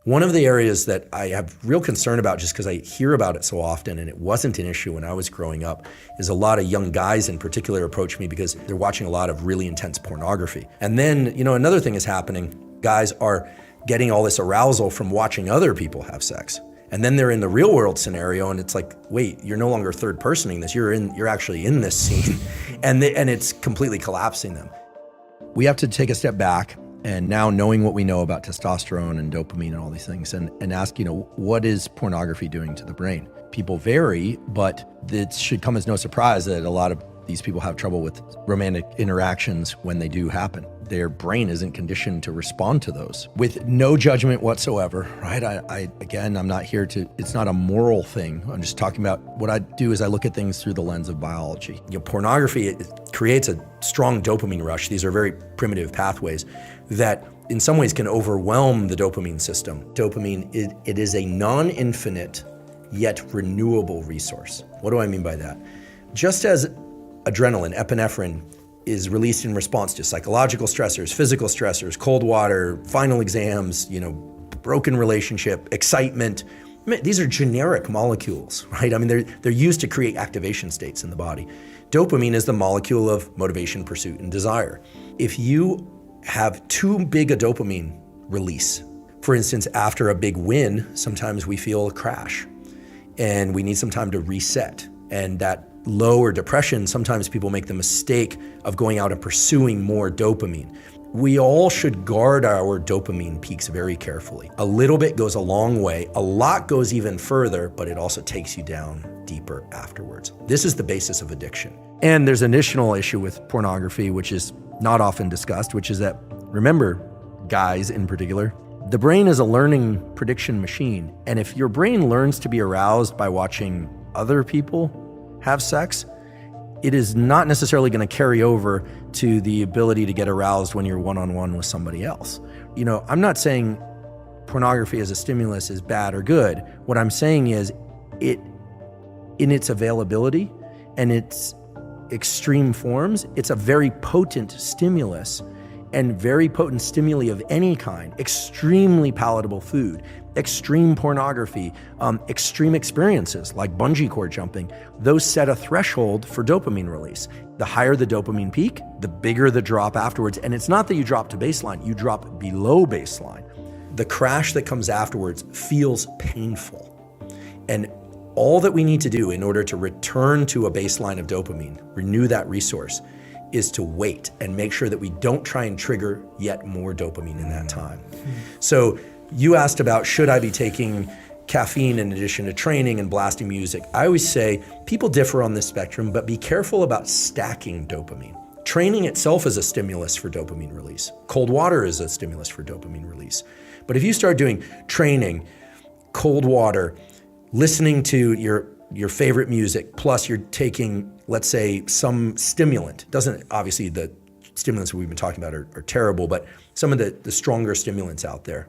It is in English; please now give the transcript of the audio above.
One of the areas that I have real concern about, just because I hear about it so often, and it wasn't an issue when I was growing up, is a lot of young guys in particular approach me because they're watching a lot of really intense pornography. And then, another thing is happening. Guys are getting all this arousal from watching other people have sex. And then they're in the real world scenario, and it's like, wait, you're no longer third personing this. You're actually in this scene, and it's completely collapsing them. We have to take a step back, and now knowing what we know about testosterone and dopamine and all these things, and ask, what is pornography doing to the brain? People vary, but it should come as no surprise that a lot of these people have trouble with romantic interactions when they do happen. Their brain isn't conditioned to respond to those with no judgment whatsoever, right? I'm not here it's not a moral thing. I'm just talking about what I do is I look at things through the lens of biology. Pornography, it creates a strong dopamine rush. These are very primitive pathways that in some ways can overwhelm the dopamine system. Dopamine, it is a non-infinite yet renewable resource. What do I mean by that? Just as adrenaline, epinephrine, is released in response to psychological stressors, physical stressors, cold water, final exams, broken relationship, excitement. These are generic molecules, right? They're used to create activation states in the body. Dopamine is the molecule of motivation, pursuit, and desire. If you have too big a dopamine release, for instance, after a big win, sometimes we feel a crash and we need some time to reset. And that low or depression, sometimes people make the mistake of going out and pursuing more dopamine. We all should guard our dopamine peaks very carefully. A little bit goes a long way, a lot goes even further, but it also takes you down deeper afterwards. This is the basis of addiction. And there's an additional issue with pornography, which is not often discussed, which is that, remember, guys in particular, the brain is a learning prediction machine. And if your brain learns to be aroused by watching other people have sex, it is not necessarily going to carry over to the ability to get aroused when you're one-on-one with somebody else. I'm not saying pornography as a stimulus is bad or good. What I'm saying is in its availability and its extreme forms, it's a very potent stimulus, and very potent stimuli of any kind, extremely palatable food, extreme pornography, extreme experiences like bungee cord jumping, those set a threshold for dopamine release. The higher the dopamine peak, the bigger the drop afterwards. And it's not that you drop to baseline, you drop below baseline. The crash that comes afterwards feels painful. And all that we need to do in order to return to a baseline of dopamine, renew that resource, is to wait and make sure that we don't try and trigger yet more dopamine in that time. So you asked about, should I be taking caffeine in addition to training and blasting music? I always say people differ on this spectrum, but be careful about stacking dopamine. Training itself is a stimulus for dopamine release. Cold water is a stimulus for dopamine release. But if you start doing training, cold water, listening to your favorite music, plus you're taking, let's say, some stimulant. Obviously the stimulants we've been talking about are terrible, but some of the stronger stimulants out there,